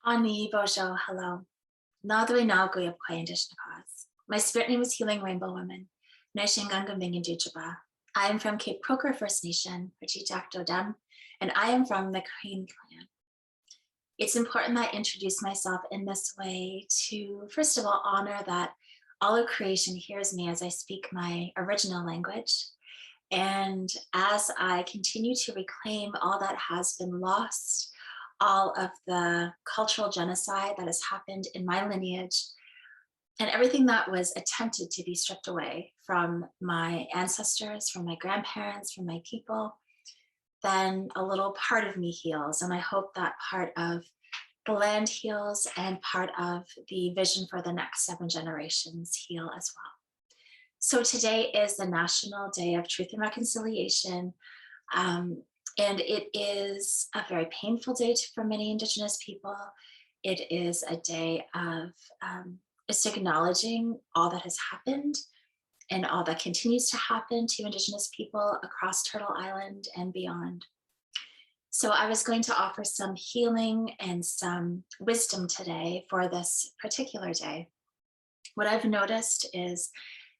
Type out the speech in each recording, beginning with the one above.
Ani Bojo, hello. Nadwe Nagwe Apquaindish Nakas. My spirit name is Healing Rainbow Woman. Naishanganga Mingin Duchaba. I am from Cape Croker First Nation, Pachitak Dodam, and I am from the Crane clan. It's important that I introduce myself in this way to, first of all, honor that all of creation hears me as I speak my original language. And as I continue to reclaim all that has been lost, all of the cultural genocide that has happened in my lineage, and everything that was attempted to be stripped away from my ancestors, from my grandparents, from my people, then a little part of me heals. And I hope that part of the land heals and part of the vision for the next 7 generations heal as well. So today is the National Day of Truth and Reconciliation. And it is a very painful day for many Indigenous people. It is a day of just acknowledging all that has happened and all that continues to happen to Indigenous people across Turtle Island and beyond. So I was going to offer some healing and some wisdom today for this particular day. What I've noticed is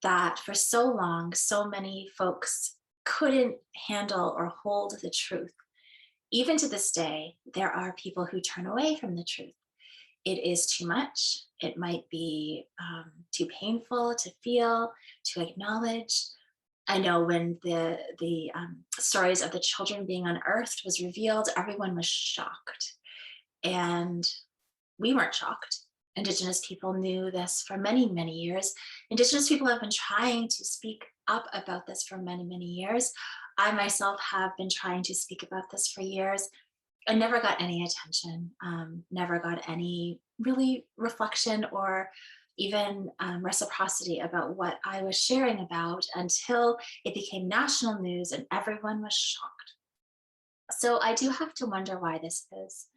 that for so long, so many folks couldn't handle or hold the truth. Even to this day, there are people who turn away from the truth. It is too much. It might be too painful to feel, to acknowledge. I know when the stories of the children being unearthed was revealed, everyone was shocked. And we weren't shocked. Indigenous people knew this for many, many years. Indigenous people have been trying to speak up about this for many, many years. I myself have been trying to speak about this for years. I never got any attention, never got any really reflection or even reciprocity about what I was sharing about until it became national news and everyone was shocked. So I do have to wonder why this is.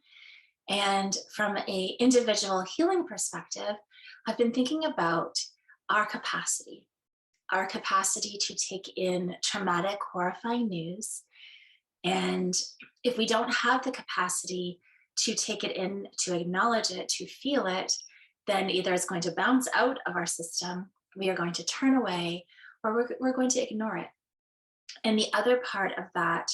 And from an individual healing perspective, I've been thinking about our capacity to take in traumatic, horrifying news. And if we don't have the capacity to take it in, to acknowledge it, to feel it, then either it's going to bounce out of our system, we are going to turn away, or we're going to ignore it. And the other part of that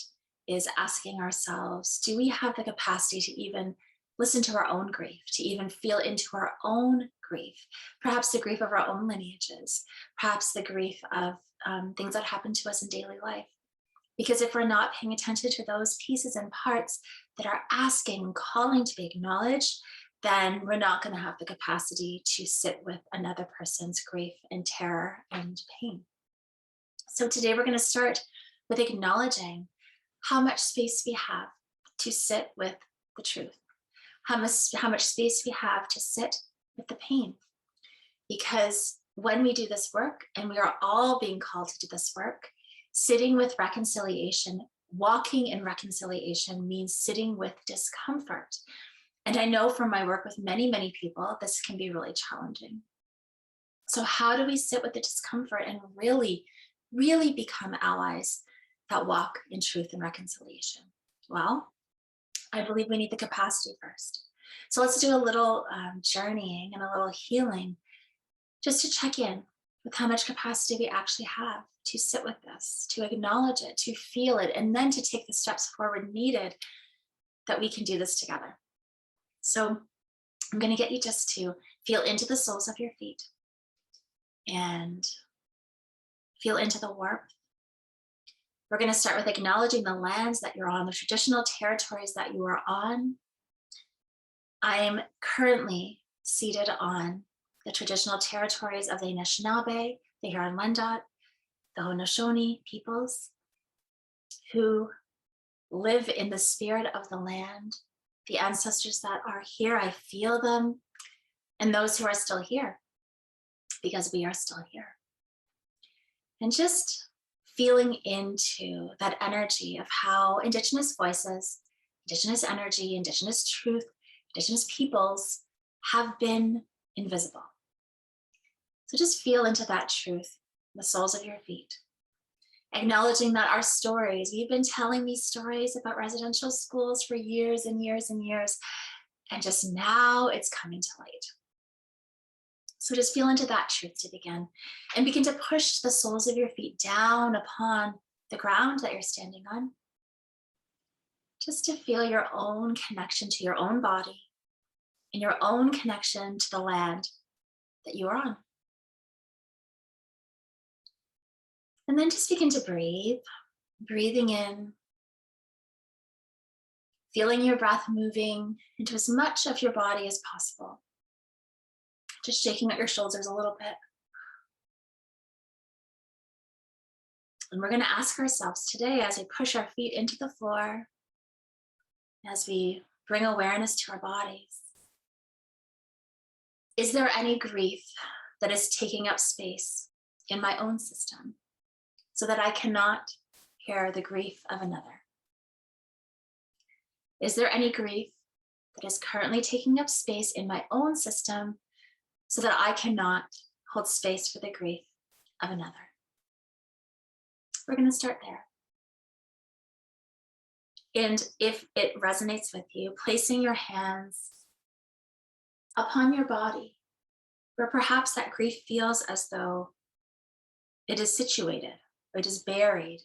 is asking ourselves, do we have the capacity to even listen to our own grief, to even feel into our own grief, perhaps the grief of our own lineages, perhaps the grief of things that happen to us in daily life? Because if we're not paying attention to those pieces and parts that are asking and calling to be acknowledged, then we're not going to have the capacity to sit with another person's grief and terror and pain. So today we're going to start with acknowledging how much space we have to sit with the truth, how much space we have to sit with the pain. Because when we do this work, and we are all being called to do this work, sitting with reconciliation, walking in reconciliation means sitting with discomfort. And I know from my work with many, many people, this can be really challenging. So how do we sit with the discomfort and really, really become allies that walk in truth and reconciliation? Well, I believe we need the capacity first. So let's do a little journeying and a little healing just to check in with how much capacity we actually have to sit with this, to acknowledge it, to feel it, and then to take the steps forward needed that we can do this together. So I'm going to get you just to feel into the soles of your feet and feel into the warmth. We're going to start with acknowledging the lands that you're on, the traditional territories that you are on. I am currently seated on the traditional territories of the Anishinaabe, the Huron-Wendat, the Haudenosaunee peoples, who live in the spirit of the land. The ancestors that are here, I feel them, and those who are still here, because we are still here. And just feeling into that energy of how Indigenous voices, Indigenous energy, Indigenous truth, Indigenous peoples have been invisible. So just feel into that truth, the soles of your feet. Acknowledging that our stories, we've been telling these stories about residential schools for years and years and years, And just now it's coming to light. So just feel into that truth to begin and begin to push the soles of your feet down upon the ground that you're standing on. Just to feel your own connection to your own body and your own connection to the land that you are on. And then just begin to breathe, breathing in, feeling your breath moving into as much of your body as possible. Just shaking out your shoulders a little bit. And we're going to ask ourselves today, as we push our feet into the floor, as we bring awareness to our bodies, is there any grief that is taking up space in my own system so that I cannot hear the grief of another? Is there any grief that is currently taking up space in my own system so that I cannot hold space for the grief of another? We're going to start there. And if it resonates with you, placing your hands upon your body, where perhaps that grief feels as though it is situated, or it is buried.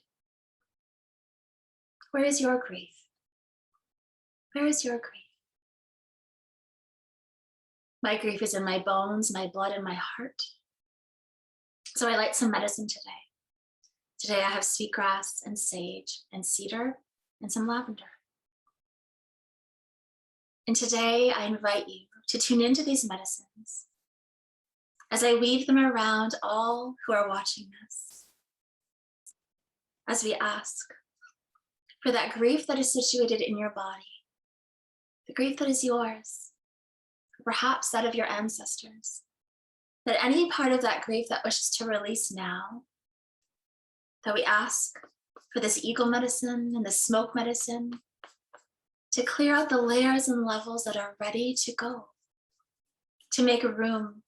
Where is your grief? Where is your grief? My grief is in my bones, my blood, and my heart. So I light some medicine today. Today I have sweetgrass and sage and cedar and some lavender. And today I invite you to tune into these medicines as I weave them around all who are watching this. As we ask for that grief that is situated in your body, the grief that is yours, perhaps that of your ancestors, that any part of that grief that wishes to release now, that we ask for this eagle medicine and the smoke medicine to clear out the layers and levels that are ready to go, to make room,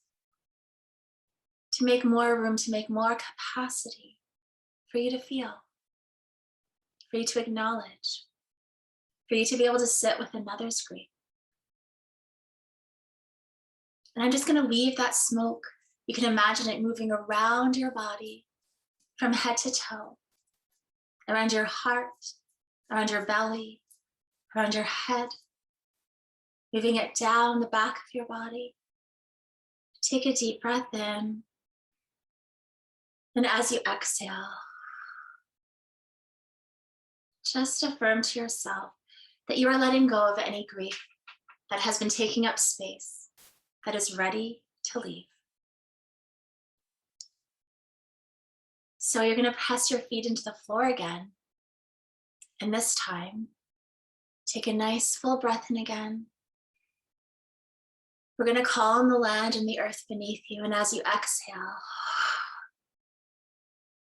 to make more room, to make more capacity for you to feel, for you to acknowledge, for you to be able to sit with another's grief. And I'm just going to weave that smoke. You can imagine it moving around your body from head to toe, around your heart, around your belly, around your head, moving it down the back of your body. Take a deep breath in. And as you exhale, just affirm to yourself that you are letting go of any grief that has been taking up space, that is ready to leave. So you're going to press your feet into the floor again. And this time, take a nice full breath in again. We're going to call on the land and the earth beneath you. And as you exhale,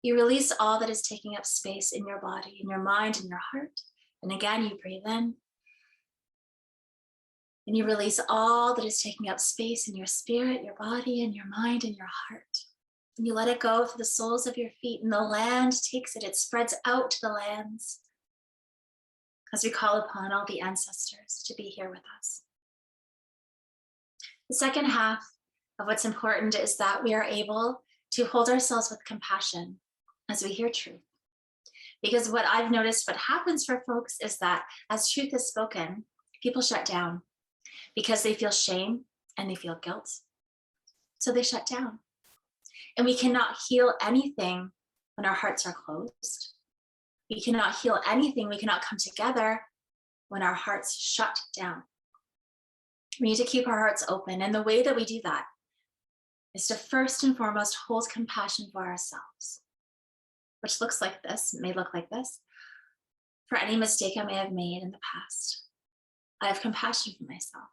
you release all that is taking up space in your body, in your mind, in your heart. And again, you breathe in. And you release all that is taking up space in your spirit, your body, and your mind, and your heart. And you let it go for the soles of your feet, and the land takes it. It spreads out to the lands as we call upon all the ancestors to be here with us. The second half of what's important is that we are able to hold ourselves with compassion as we hear truth. Because what I've noticed, what happens for folks is that as truth is spoken, people shut down because they feel shame and they feel guilt. So they shut down. And we cannot heal anything when our hearts are closed. We cannot heal anything, we cannot come together when our hearts shut down. We need to keep our hearts open. And the way that we do that is to first and foremost hold compassion for ourselves, which looks like this, may look like this. For any mistake I may have made in the past, I have compassion for myself.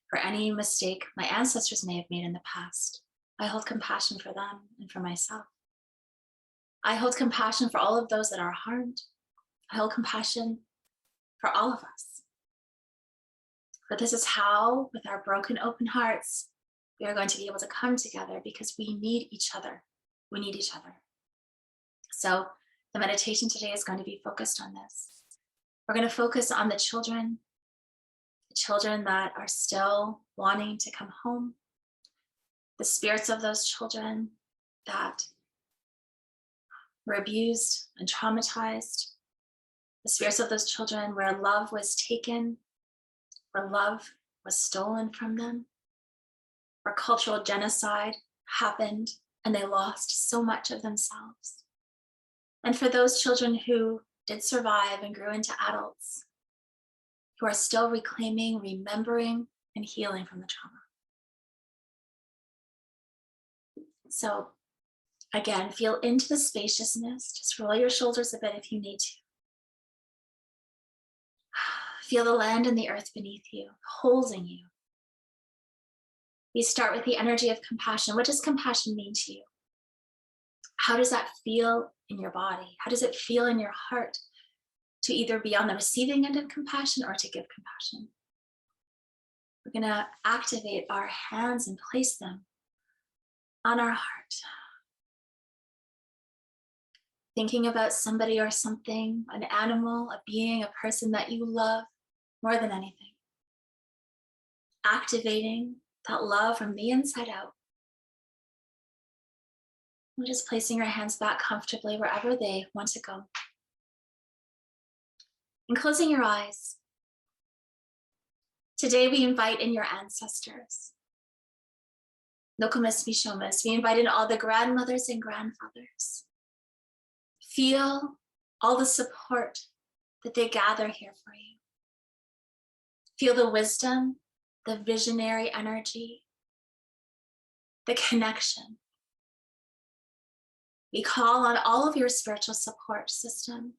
For any mistake my ancestors may have made in the past, I hold compassion for them and for myself. I hold compassion for all of those that are harmed. I hold compassion for all of us. But this is how, with our broken, open hearts, we are going to be able to come together because we need each other. We need each other. So the meditation today is going to be focused on this. We're going to focus on the children the children that are still wanting to come home, the spirits of those children that were abused and traumatized, the spirits of those children where love was taken, where love was stolen from them, where cultural genocide happened and they lost so much of themselves. And for those children who did survive and grew into adults, who are still reclaiming, remembering, and healing from the trauma. So again, feel into the spaciousness. Just roll your shoulders a bit if you need to. Feel the land and the earth beneath you, holding you. We start with the energy of compassion. What does compassion mean to you? How does that feel in your body? How does it feel in your heart to either be on the receiving end of compassion or to give compassion? We're going to activate our hands and place them on our heart. Thinking about somebody or something, an animal, a being, a person that you love more than anything. Activating that love from the inside out. And just placing your hands back comfortably wherever they want to go. And closing your eyes. Today we invite in your ancestors. Nokomis Mishomis. We invite in all the grandmothers and grandfathers. Feel all the support that they gather here for you. Feel the wisdom, the visionary energy, the connection. We call on all of your spiritual support system,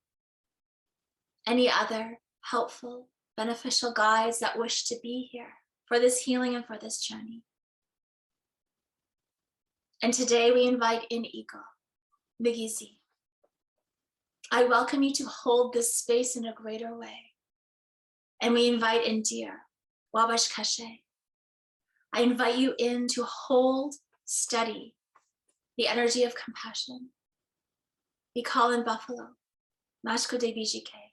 any other helpful, beneficial guides that wish to be here for this healing and for this journey. And today we invite in Ego, Migizi. I welcome you to hold this space in a greater way. And we invite in Dear, Wabash Kashe. I invite you in to hold steady the energy of compassion. We call in Buffalo, Mashko de Bijike.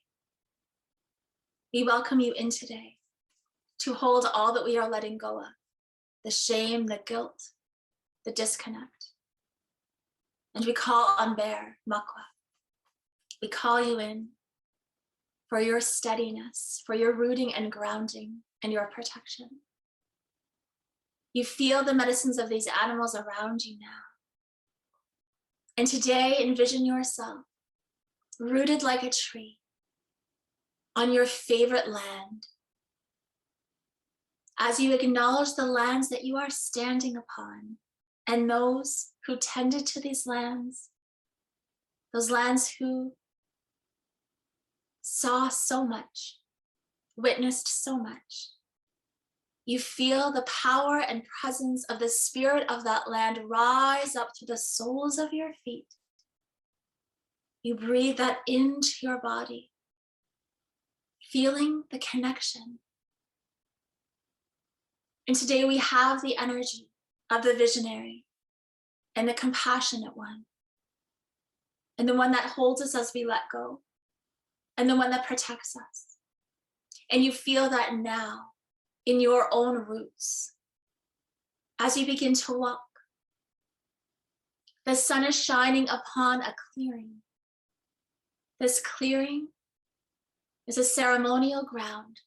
We welcome you in today to hold all that we are letting go of, the shame, the guilt, the disconnect. And we call on Bear, Makwa. We call you in for your steadiness, for your rooting and grounding and your protection. You feel the medicines of these animals around you now. And today, envision yourself rooted like a tree on your favorite land. As you acknowledge the lands that you are standing upon and those who tended to these lands, those lands who saw so much, witnessed so much. You feel the power and presence of the spirit of that land rise up to the soles of your feet. You breathe that into your body, feeling the connection. And today we have the energy of the visionary and the compassionate one, and the one that holds us as we let go, and the one that protects us. And you feel that now in your own roots. As you begin to walk, the sun is shining upon a clearing. This clearing is a ceremonial ground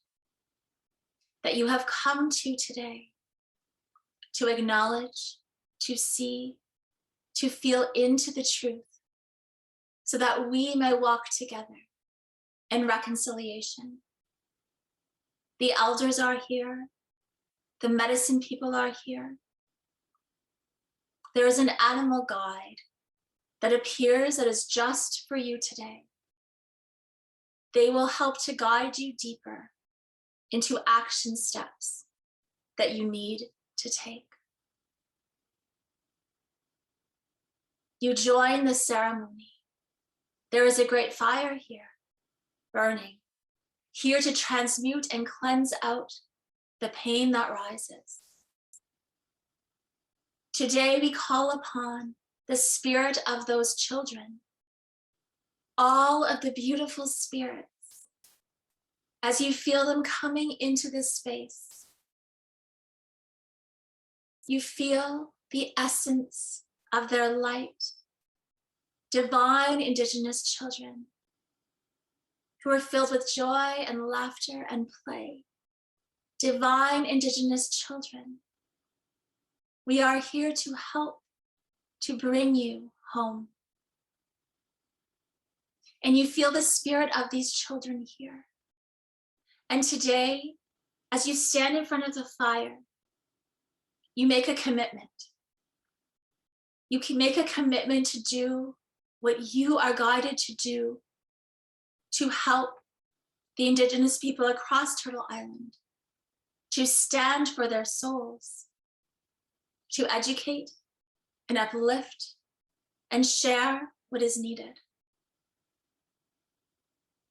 that you have come to today to acknowledge, to see, to feel into the truth, so that we may walk together in reconciliation. The elders are here. The medicine people are here. There is an animal guide that appears that is just for you today. They will help to guide you deeper into action steps that you need to take. You join the ceremony. There is a great fire here, burning, here to transmute and cleanse out the pain that rises. Today we call upon the spirit of those children, all of the beautiful spirits as you feel them coming into this space, you feel the essence of their light, divine Indigenous children who are filled with joy and laughter and play. Divine Indigenous children, we are here to help to bring you home. And you feel the spirit of these children here. And today, as you stand in front of the fire, you make a commitment. You can make a commitment to do what you are guided to do to help the Indigenous people across Turtle Island, to stand for their souls, to educate and uplift and share what is needed.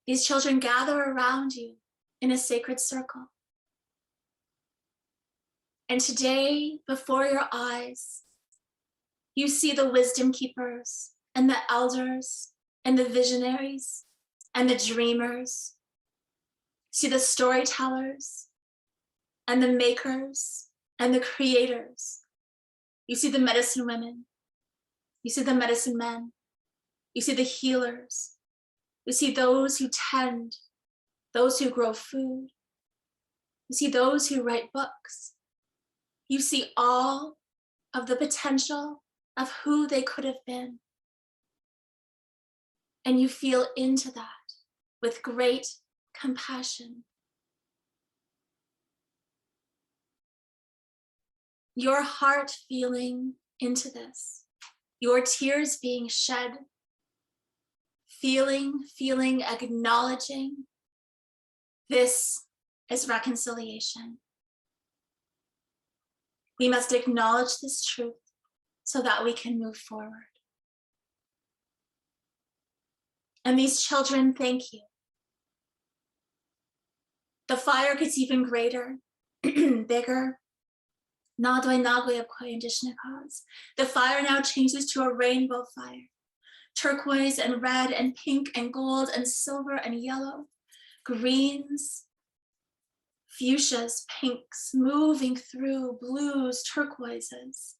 These children gather around you in a sacred circle. And today, before your eyes, you see the wisdom keepers and the elders and the visionaries and the dreamers. See the storytellers and the makers and the creators. You see the medicine women. You see the medicine men. You see the healers. You see those who tend, those who grow food. You see those who write books. You see all of the potential of who they could have been. And you feel into that with great compassion. Your heart feeling into this, your tears being shed, feeling, acknowledging, this is reconciliation. We must acknowledge this truth so that we can move forward. And these children, thank you. The fire gets even greater, bigger. The fire now changes to a rainbow fire. Turquoise and red and pink and gold and silver and yellow, greens, fuchsias, pinks, moving through blues, turquoises.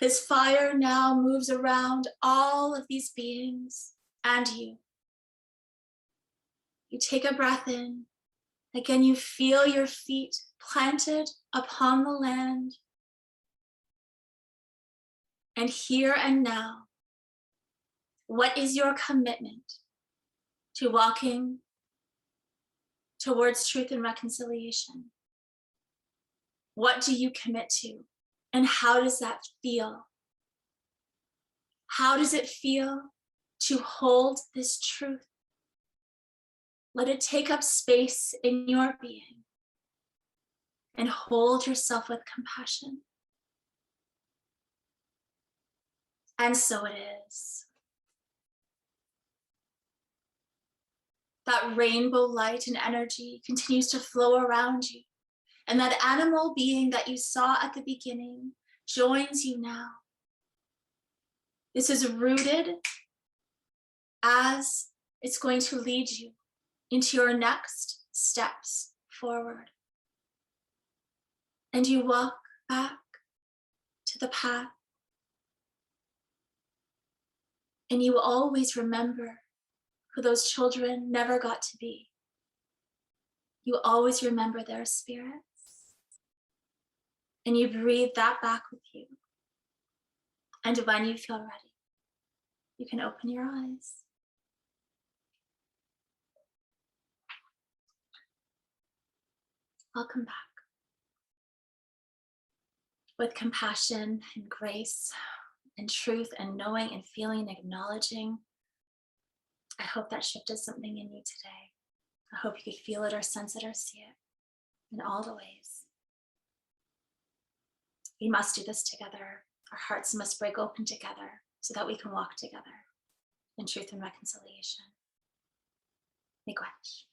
This fire now moves around all of these beings and you. You take a breath in. Again, you feel your feet planted upon the land. And here and now, what is your commitment to walking towards truth and reconciliation? What do you commit to? And how does that feel? How does it feel to hold this truth? Let it take up space in your being and hold yourself with compassion. And so it is. That rainbow light and energy continues to flow around you. And that animal being that you saw at the beginning joins you now. This is rooted as it's going to lead you into your next steps forward. And you walk back to the path. And you will always remember who those children never got to be. You always remember their spirits. And you breathe that back with you. And when you feel ready, you can open your eyes. Welcome back. With compassion and grace and truth and knowing and feeling and acknowledging, I hope that shifted something in you today. I hope you could feel it or sense it or see it in all the ways. We must do this together. Our hearts must break open together so that we can walk together in truth and reconciliation. Miigwech.